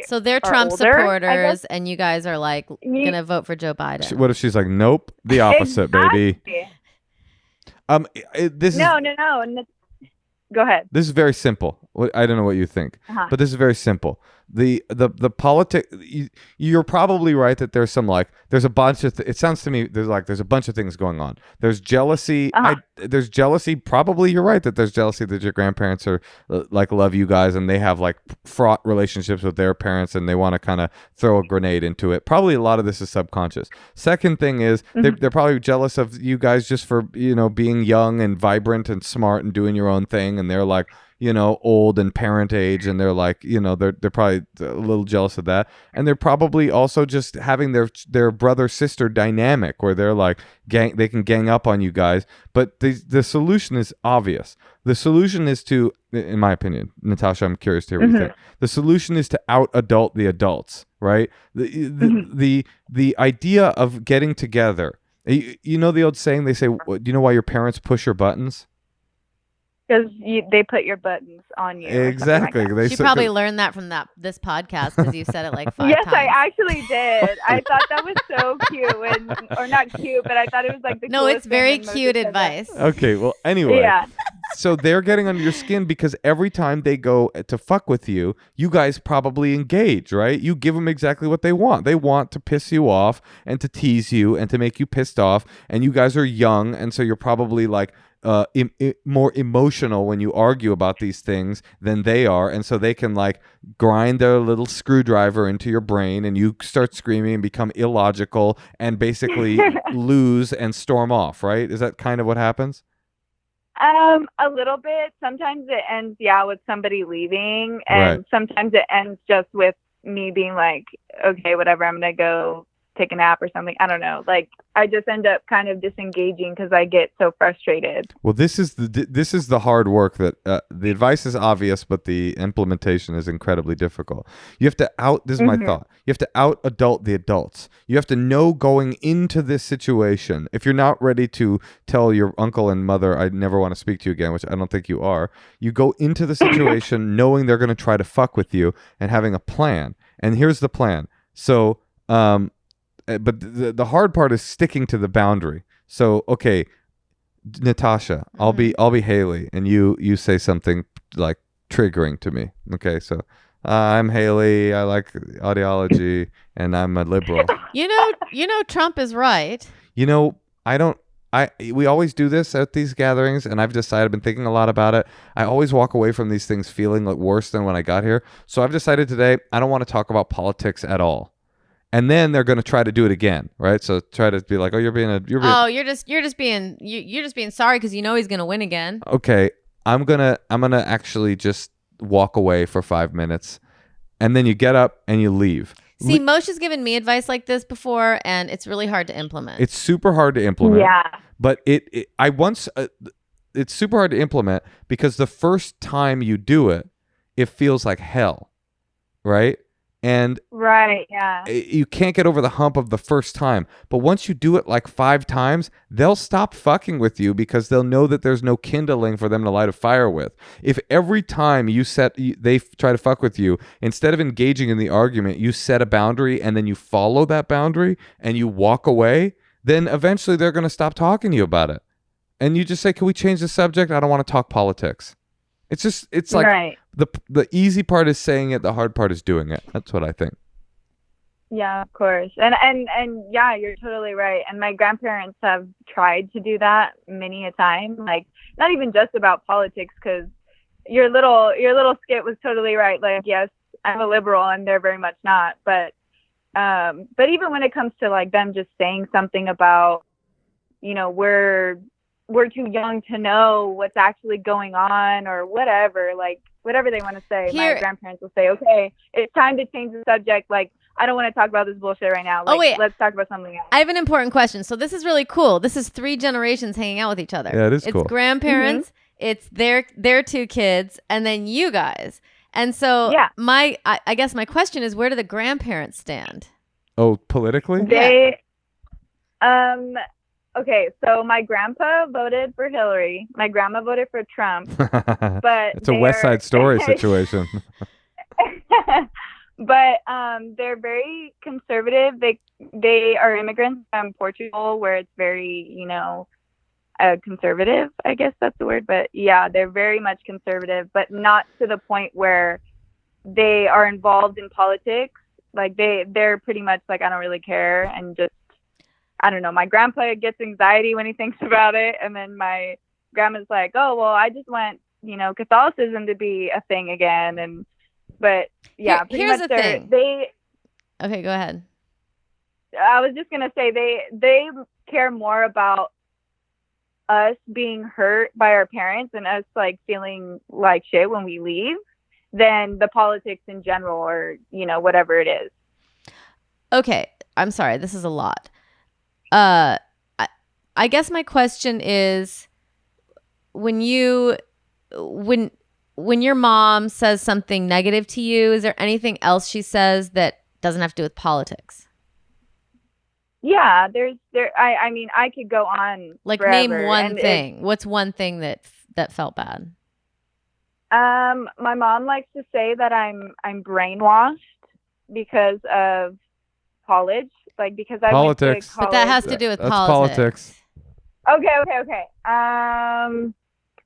So they're are Trump older, I supporters, guess. and you guys are like gonna vote for Joe Biden. What if she's like, nope, the opposite, baby. This No. Go ahead. This is very simple. I don't know what you think, but this is very simple. The politic. You're probably right that there's some there's a bunch of. It sounds to me there's a bunch of things going on. There's jealousy. There's jealousy. Probably you're right that there's jealousy that your grandparents are love you guys and they have fraught relationships with their parents and they want to kind of throw a grenade into it. Probably a lot of this is subconscious. Second thing is they're probably jealous of you guys just for being young and vibrant and smart and doing your own thing, and they're old and parent age, and they're they're probably a little jealous of that. And they're probably also just having their brother sister dynamic where they're they can gang up on you guys. But the solution is obvious. The solution is to, in my opinion, Natasha, I'm curious to hear what you think. The solution is to out adult the adults, right? The idea of getting together. You know the old saying, they say, do you know why your parents push your buttons? Because they put your buttons on you. Exactly. Like She probably learned that from this podcast because you said it 5 times. Yes, I actually did. I thought that was so cute, or not cute, but I thought it was the No, coolest it's very thing when cute Moses said that. advice. Okay, well, anyway. Yeah. So they're getting under your skin because every time they go to fuck with you, you guys probably engage, right? You give them exactly what they want. They want to piss you off and to tease you and to make you pissed off. And you guys are young, and so you're probably more emotional when you argue about these things than they are, and so they can grind their little screwdriver into your brain, and you start screaming and become illogical and basically lose and storm off, right? Is that kind of what happens? A little bit. Sometimes it ends, with somebody leaving, and Right. sometimes it ends just with me being like, okay, whatever, I'm gonna go take a nap or something. I don't know. I just end up kind of disengaging because I get so frustrated. Well, this is the hard work that the advice is obvious, but the implementation is incredibly difficult. You have to this is my thought. You have to out adult the adults. You have to know going into this situation. If you're not ready to tell your uncle and mother, I never want to speak to you again, which I don't think you are, you go into the situation knowing they're going to try to fuck with you and having a plan. And here's the plan. So, but the hard part is sticking to the boundary. So, okay, Natasha, I'll be Haley, and you say something like triggering to me. Okay, so I'm Haley. I like ideology, and I'm a liberal. You know, Trump is right. You know, we always do this at these gatherings, and I've decided, I've been thinking a lot about it. I always walk away from these things feeling like worse than when I got here. So I've decided today I don't want to talk about politics at all. And then they're going to try to do it again, right? So try to be like, "Oh, you're just being sorry because you know he's gonna win again." Okay, I'm gonna actually just walk away for 5 minutes, and then you get up and you leave. See, Moshe's given me advice like this before, and it's really hard to implement. It's super hard to implement. Yeah. But it's super hard to implement because the first time you do it, it feels like hell, right? And Right, yeah. you can't get over the hump of the first time. But once you do it like 5 times, they'll stop fucking with you because they'll know that there's no kindling for them to light a fire with. If every time they try to fuck with you, instead of engaging in the argument, you set a boundary and then you follow that boundary and you walk away, then eventually they're going to stop talking to you about it. And you just say, "Can we change the subject? I don't want to talk politics." It's like Right. the easy part is saying it, the hard part is doing it. That's what I think. Yeah, of course. And yeah, you're totally right. And my grandparents have tried to do that many a time. Like, not even just about politics, because your little skit was totally right. Like, yes, I'm a liberal and they're very much not. But even when it comes to like them just saying something about, you know, we're too young to know what's actually going on or whatever, like whatever they want to say, my grandparents will say, "Okay, it's time to change the subject. Like, I don't want to talk about this bullshit right now. Like, wait. Let's talk about something else." I have an important question. So this is really cool. This is 3 generations hanging out with each other. Yeah, it is cool. It's grandparents, it's their 2 kids, and then you guys. And so Yeah. I guess my question is, where do the grandparents stand? Oh, politically? They, okay, so my grandpa voted for Hillary. My grandma voted for Trump. But it's a West Side Story situation. But they're very conservative. They are immigrants from Portugal, where it's very, you know, conservative. I guess that's the word. But yeah, they're very much conservative, but not to the point where they are involved in politics. Like they're pretty much like, I don't really care, and just, I don't know. My grandpa gets anxiety when he thinks about it, and then my grandma's like, "Oh, well, I just want, you know, Catholicism to be a thing again." But yeah, pretty here's much the thing. Okay, go ahead. I was just gonna say they care more about us being hurt by our parents and us like feeling like shit when we leave than the politics in general, or, you know, whatever it is. Okay, I'm sorry. This is a lot. I guess my question is, when your mom says something negative to you, is there anything else she says that doesn't have to do with politics? Yeah, I mean, I could go on like forever. Name one thing. What's one thing that felt bad? My mom likes to say that I'm brainwashed because of college, like because I went to college. But that has to do with That's politics. Okay.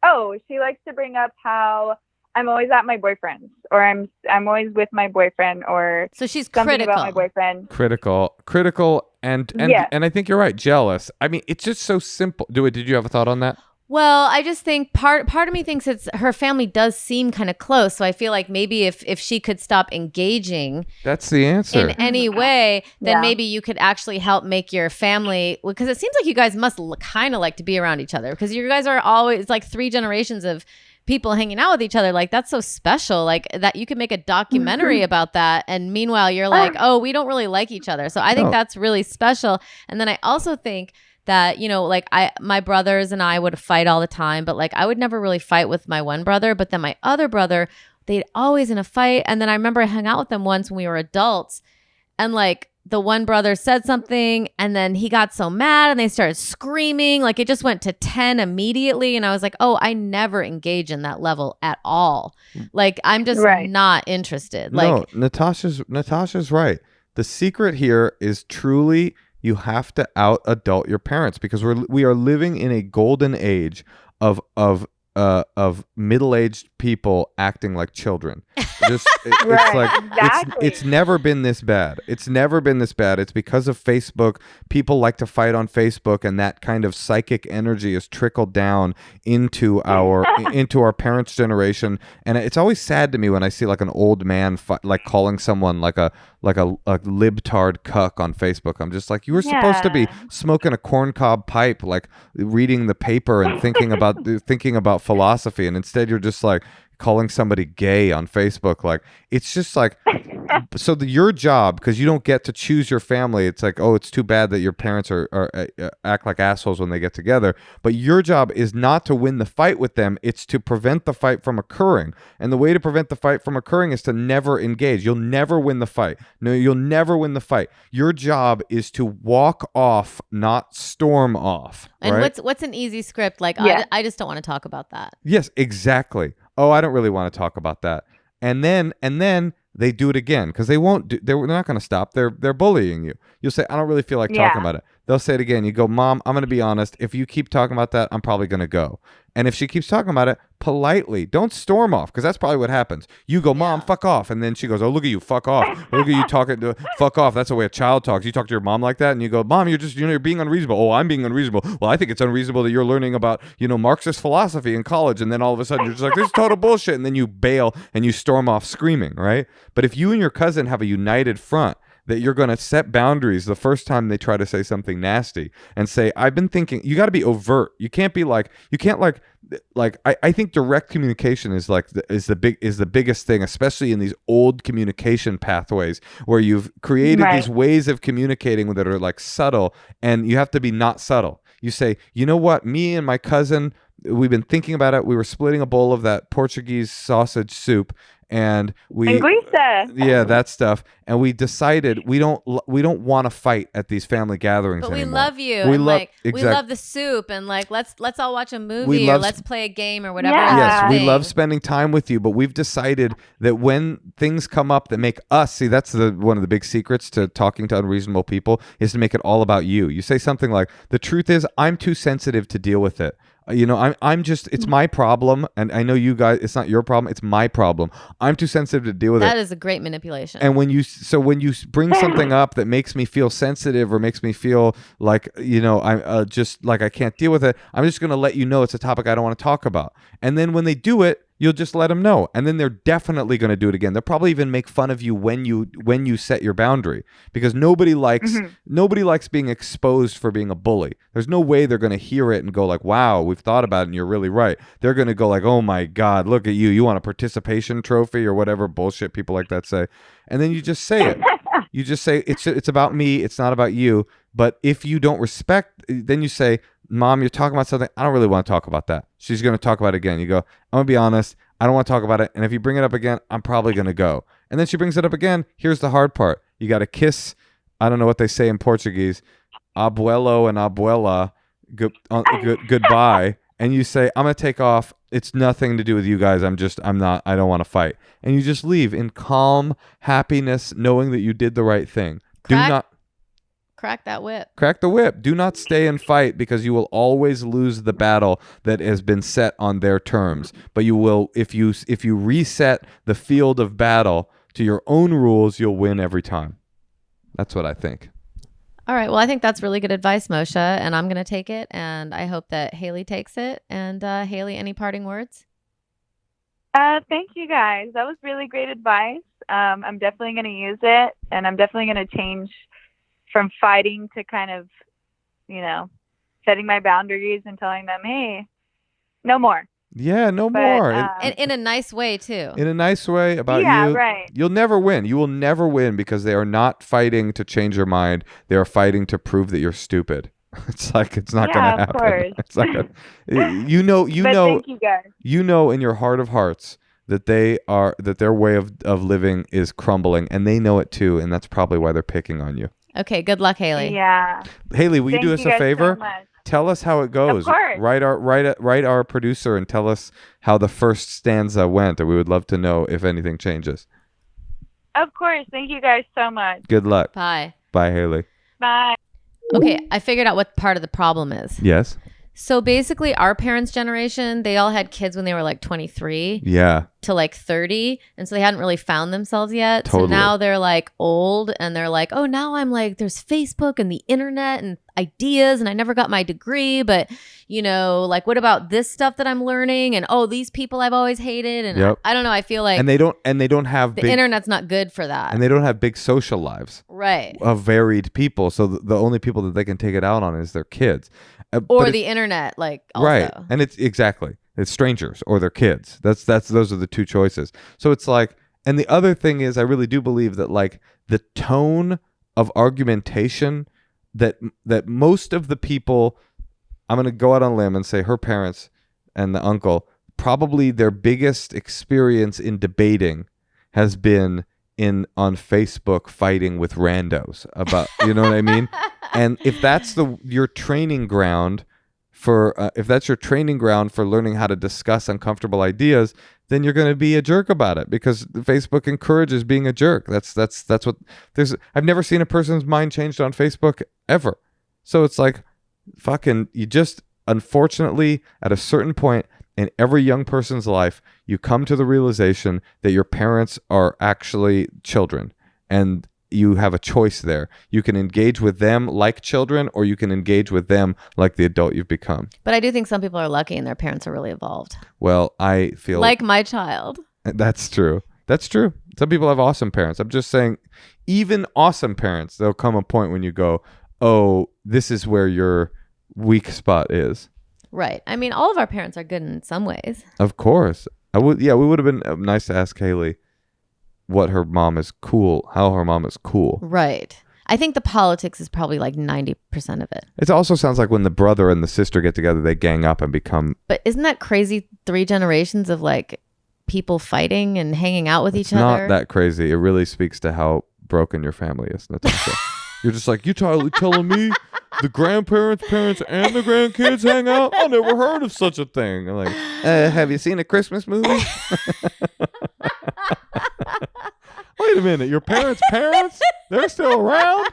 Oh, she likes to bring up how I'm always at my boyfriend's, or I'm always with my boyfriend, or so she's something critical about my boyfriend. Critical, and Yeah. And I think you're right. Jealous. I mean, it's just so simple. Did you have a thought on that? Well, I just think part of me thinks it's her family does seem kind of close. So I feel like maybe if she could stop engaging, that's the answer, in any way, then Yeah. maybe you could actually help make your family, because it seems like you guys must kind of like to be around each other, because you guys are always like 3 generations of people hanging out with each other. Like, that's so special, like that you could make a documentary about that, and meanwhile you're like, oh, we don't really like each other. So I think that's really special. And then I also think that, you know, like my brothers and I would fight all the time, but like I would never really fight with my one brother, but then my other brother, they'd always in a fight. And then I remember I hung out with them once when we were adults, and like the one brother said something, and then he got so mad and they started screaming. Like, it just went to 10 immediately. And I was like, oh, I never engage in that level at all. Like, I'm just not interested. Like, no, Natasha's right. The secret here is truly, you have to out adult your parents, because we are living in a golden age of middle-aged people acting like children. Just it's Right, like exactly. it's never been this bad. It's never been this bad. It's because of Facebook. People like to fight on Facebook, and that kind of psychic energy is trickled down into our parents' generation. And it's always sad to me when I see like an old man like calling someone like a libtard cuck on Facebook. I'm just like, you were supposed to be Yeah. smoking a corncob pipe, like reading the paper and thinking about philosophy, and instead you're just like calling somebody gay on Facebook. Like, it's just like, so your job, because you don't get to choose your family, it's like, oh, it's too bad that your parents are act like assholes when they get together, but your job is not to win the fight with them, it's to prevent the fight from occurring. And the way to prevent the fight from occurring is to never engage. You'll never win the fight. No, you'll never win the fight. Your job is to walk off, not storm off. And right? what's an easy script? Like, Yeah. I just don't want to talk about that. Yes, exactly. Oh, I don't really want to talk about that. And then they do it again, because they're not going to stop. They're bullying you. You'll say, I don't really feel like talking about it. They'll say it again. You go, Mom, I'm going to be honest. If you keep talking about that, I'm probably going to go. And if she keeps talking about it, politely, don't storm off, because that's probably what happens. You go, Mom, fuck off. And then she goes, oh, look at you, fuck off. Look at you talking to fuck off. That's the way a child talks. You talk to your mom like that, and you go, Mom, you're being unreasonable. Oh, I'm being unreasonable. Well, I think it's unreasonable that you're learning about, Marxist philosophy in college. And then all of a sudden you're just like, this is total bullshit. And then you bail and you storm off screaming, right? But if you and your cousin have a united front, that you're going to set boundaries the first time they try to say something nasty, and say, I've been thinking. You got to be overt. You can't be like, I think direct communication is the biggest thing, especially in these old communication pathways where you've created these ways of communicating that are like subtle, and you have to be not subtle. You say, you know what, me and my cousin, we've been thinking about it. We were splitting a bowl of that Portuguese sausage soup, and that stuff, and we decided we don't want to fight at these family gatherings But anymore. we love you. We and love we love the soup, and like let's all watch a movie or let's play a game or whatever. Yes, we thing. love spending time with you, but we've decided that when things come up that make us see, that's one of the big secrets to talking to unreasonable people, is to make it all about you. You say something like, the truth is, I'm too sensitive to deal with it. I'm just, it's my problem, and I know you guys, it's not your problem, it's my problem. I'm too sensitive to deal with it. That is a great manipulation. And when you bring something up that makes me feel sensitive or makes me feel like, I'm just like, I can't deal with it, I'm just going to let you know it's a topic I don't want to talk about. And then when they do it, you'll just let them know, and then they're definitely going to do it again. They'll probably even make fun of you when you set your boundary, because nobody likes being exposed for being a bully. There's no way they're going to hear it and go like, wow, we've thought about it and you're really right. They're going to go like, oh my God, look at you. You want a participation trophy or whatever bullshit people like that say. And then you just say it. You just say, it's about me. It's not about you. But if you don't respect, then you say, Mom, you're talking about something. I don't really want to talk about that. She's going to talk about it again. You go, I'm going to be honest. I don't want to talk about it. And if you bring it up again, I'm probably going to go. And then she brings it up again. Here's the hard part. You got to kiss. I don't know what they say in Portuguese. Abuelo and abuela. Goodbye. And you say, I'm going to take off. It's nothing to do with you guys. I don't want to fight. And you just leave in calm happiness, knowing that you did the right thing. Crack that whip. Crack the whip. Do not stay and fight, because you will always lose the battle that has been set on their terms. But you will, if you reset the field of battle to your own rules, you'll win every time. That's what I think. All right. Well, I think that's really good advice, Moshe, and I'm going to take it, and I hope that Haley takes it. And Haley, any parting words? Thank you guys. That was really great advice. I'm definitely going to use it, and I'm definitely going to change from fighting to kind of, setting my boundaries and telling them, hey, no more. Yeah, no more. In a nice way, too. In a nice way about you. Yeah, right. You'll never win. You will never win, because they are not fighting to change your mind. They are fighting to prove that you're stupid. It's like, it's not going to happen. Course. It's like, Thank you guys. You know in your heart of hearts that their way of living is crumbling, and they know it too, and that's probably why they're picking on you. Okay, good luck, Haley. Yeah. Haley, will you do us a favor? So much. Tell us how it goes. Of course. Write our producer and tell us how the first stanza went, and we would love to know if anything changes. Of course. Thank you guys so much. Good luck. Bye. Bye, Haley. Bye. Okay, I figured out what part of the problem is. Yes. So basically, our parents' generation, they all had kids when they were like 23 Yeah. to like 30. And so they hadn't really found themselves yet. Totally. So now they're like old and they're like, oh, now I'm like, there's Facebook and the internet and ideas. And I never got my degree. But, you know, like, what about this stuff that I'm learning? And oh, these people I've always hated. And Yep. I don't know. I feel like And they don't have the big internet's not good for that. and they don't have big social lives Right. of varied people. So the only people that they can take it out on is their kids. Or But the internet, like, also. right. And it's strangers or their kids. Those are the two choices. So it's like, and the other thing is, I really do believe that like the tone of argumentation that most of the people, I'm going to go out on a limb and say her parents and the uncle, probably their biggest experience in debating has been on Facebook fighting with randos about, you know what I mean? And if that's your training ground for learning how to discuss uncomfortable ideas, then you're going to be a jerk about it because Facebook encourages being a jerk. That's what I've never seen a person's mind changed on Facebook ever. So it's like, fucking, you just, unfortunately, at a certain point in every young person's life, you come to the realization that your parents are actually children and you have a choice there. You can engage with them like children or you can engage with them like the adult you've become. But I do think some people are lucky and their parents are really evolved. Well, I feel like my child. That's true. That's true. Some people have awesome parents. I'm just saying, even awesome parents, there'll come a point when you go, oh, this is where your weak spot is. Right. I mean, all of our parents are good in some ways. Of course. We would have been nice to ask Haley how her mom is cool. Right. I think the politics is probably like 90% of it. It also sounds like when the brother and the sister get together, they gang up and become... But isn't that crazy? 3 generations of like people fighting and hanging out with each other? It's not that crazy. It really speaks to how broken your family is, Natasha. You're just like, you telling me the grandparents, parents, and the grandkids hang out? I never heard of such a thing. I'm like, have you seen a Christmas movie? Wait a minute, your parents, they're still around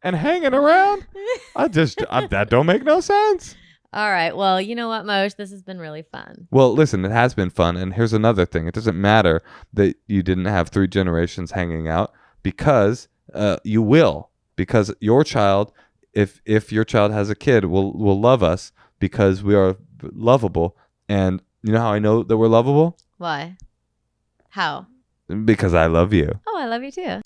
and hanging around? That don't make no sense. All right. Well, you know what, Moshe? This has been really fun. Well, listen, it has been fun. And here's another thing. It doesn't matter that you didn't have 3 generations hanging out because you will. Because your child, if your child has a kid, will love us because we are lovable. And you know how I know that we're lovable? Why? How? Because I love you. Oh, I love you too.